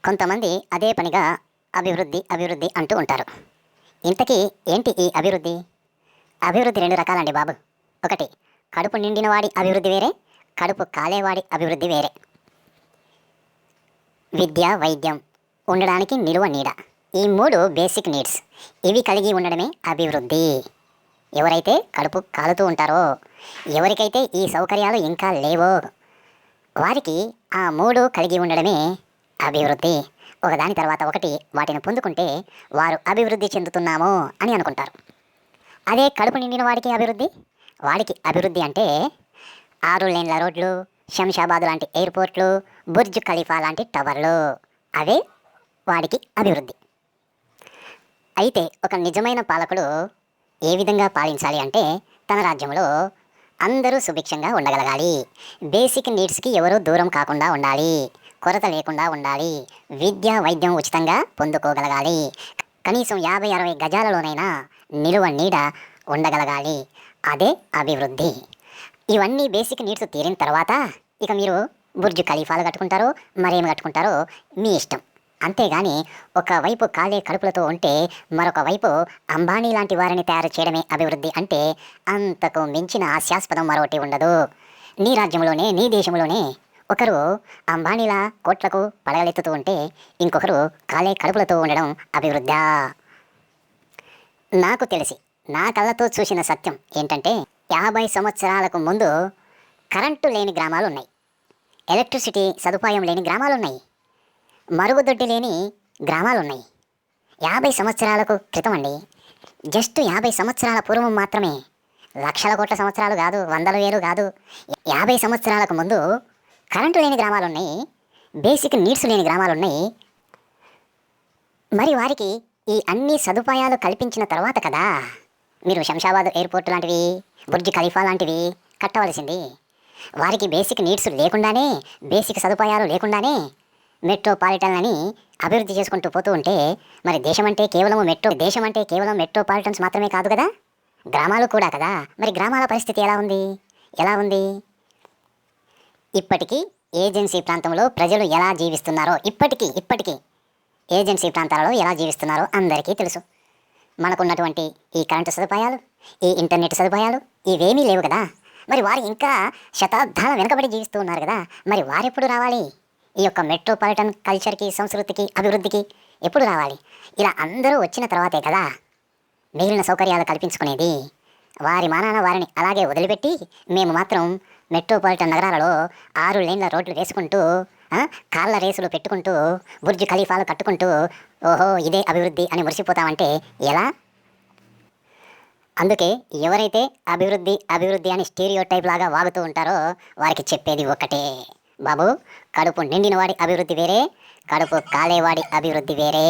కొంతమంది అదే పనిగా అభివృద్ధి అభివృద్ధి అంటూ ఉంటారు. ఇంతకీ ఏంటి ఈ అభివృద్ధి? అభివృద్ధి రెండు రకాలండి బాబు. ఒకటి కడుపు నిండిన వాడి అభివృద్ధి వేరే, కడుపు కాలేవాడి అభివృద్ధి వేరే. విద్య, వైద్యం, ఉండడానికి నిలువ నీడ, ఈ మూడు బేసిక్ నీడ్స్. ఇవి కలిగి ఉండడమే అభివృద్ధి. ఎవరైతే కడుపు కాలుతూ ఉంటారో, ఎవరికైతే ఈ సౌకర్యాలు ఇంకా లేవో, వారికి ఆ మూడు కలిగి ఉండడమే అభివృద్ధి. ఒకదాని తర్వాత ఒకటి వాటిని పొందుకుంటే వారు అభివృద్ధి చెందుతున్నాము అని అనుకుంటారు. అదే కడుపు నిండిన వాడికి అభివృద్ధి అంటే 6 లేన్ల రోడ్లు, శంషాబాద్ లాంటి ఎయిర్పోర్ట్లు, బుర్జ్ ఖలీఫా లాంటి టవర్లు, అవే వాడికి అభివృద్ధి. అయితే ఒక నిజమైన పాలకుడు ఏ విధంగా పాలించాలి అంటే, తన రాజ్యంలో అందరూ సుభిక్షంగా ఉండగలగాలి, బేసిక్ నీడ్స్కి ఎవరూ దూరం కాకుండా ఉండాలి, కొరత లేకుండా ఉండాలి, విద్య వైద్యం ఉచితంగా పొందుకోగలగాలి, కనీసం 50-60 గజాలలోనైనా నిలువ నీడ ఉండగలగాలి. అదే అభివృద్ధి. ఇవన్నీ బేసిక్ నీడ్స్ తీరిన తర్వాత ఇక మీరు బుర్జ్ ఖలీఫాలు కట్టుకుంటారో మరేమి కట్టుకుంటారో మీ ఇష్టం. అంతేగాని ఒకవైపు ఖాళీ కడుపులతో ఉంటే మరొక వైపు అంబానీ లాంటి వారిని తయారు చేయడమే అభివృద్ధి అంటే అంతకు మించిన హాస్యాస్పదం మరొకటి ఉండదు. నీ రాజ్యంలోనే, నీ దేశంలోనే ఒకరు అంబానీల కోట్లకు పడగలెత్తుతూ ఉంటే ఇంకొకరు ఖాళీ కడుపులతో ఉండడం అభివృద్ధా? నాకు తెలిసి, నా కళ్ళతో చూసిన సత్యం ఏంటంటే, 50 సంవత్సరాలకు ముందు కరెంటు లేని గ్రామాలు ఉన్నాయి, ఎలక్ట్రిసిటీ సదుపాయం లేని గ్రామాలు ఉన్నాయి, మరుగుదొడ్డి లేని గ్రామాలు ఉన్నాయి. 50 సంవత్సరాలకు క్రితం అండి. జస్ట్ 50 సంవత్సరాల పూర్వం మాత్రమే. లక్షల కోట్ల సంవత్సరాలు కాదు, వందల వేలు కాదు. 50 సంవత్సరాలకు ముందు కరెంటు లేని గ్రామాలు ఉన్నాయి, బేసిక్ నీడ్స్ లేని గ్రామాలు ఉన్నాయి. మరి వారికి ఈ అన్ని సదుపాయాలు కల్పించిన తర్వాత కదా మీరు శంషాబాద్ ఎయిర్పోర్ట్ లాంటివి, బుర్జ్ ఖలీఫా లాంటివి కట్టవలసింది. వారికి బేసిక్ నీడ్స్ లేకుండానే, బేసిక్ సదుపాయాలు లేకుండానే మెట్రోపాలిటన్ అని అభివృద్ధి చేసుకుంటూ పోతూ ఉంటే మరి దేశం అంటే కేవలం మెట్రోపాలిటన్స్ మాత్రమే కాదు కదా, గ్రామాలు కూడా కదా. మరి గ్రామాల పరిస్థితి ఎలా ఉంది? ఇప్పటికీ ఏజెన్సీ ప్రాంతంలో ప్రజలు ఎలా జీవిస్తున్నారో, ఇప్పటికీ ఏజెన్సీ ప్రాంతాలలో ఎలా జీవిస్తున్నారో అందరికీ తెలుసు. మనకున్నటువంటి ఈ కరెంటు సదుపాయాలు, ఈ ఇంటర్నెట్ సదుపాయాలు ఇవేమీ లేవు కదా. మరి వారు ఇంకా శతాబ్దాల వెనుకబడి జీవిస్తూ ఉన్నారు కదా. మరి వారెప్పుడు రావాలి? ఈ యొక్క మెట్రోపాలిటన్ కల్చర్కి, సంస్కృతికి, అభివృద్ధికి ఎప్పుడు రావాలి? ఇలా అందరూ వచ్చిన తర్వాతే కదా మిగిలిన సౌకర్యాలు కల్పించుకునేది. వారి మానాన వారిని అలాగే వదిలిపెట్టి మేము మాత్రం మెట్రోపాలిటన్ నగరాలలో 6 లేన్ల రోడ్లు వేసుకుంటూ, కార్ల రేసులు పెట్టుకుంటూ, బుర్జ్ ఖలీఫాలు కట్టుకుంటూ ఓహో ఇదే అభివృద్ధి అని మురిసిపోతామంటే ఎలా? అందుకే ఎవరైతే అభివృద్ధి అని స్టీరియో టైప్ లాగా వాగుతూ ఉంటారో వారికి చెప్పేది ఒక్కటే, బాబు, కడుపు నిండిన వాడి అభివృద్ధి వేరే, కడుపు కాలేవాడి అభివృద్ధి వేరే.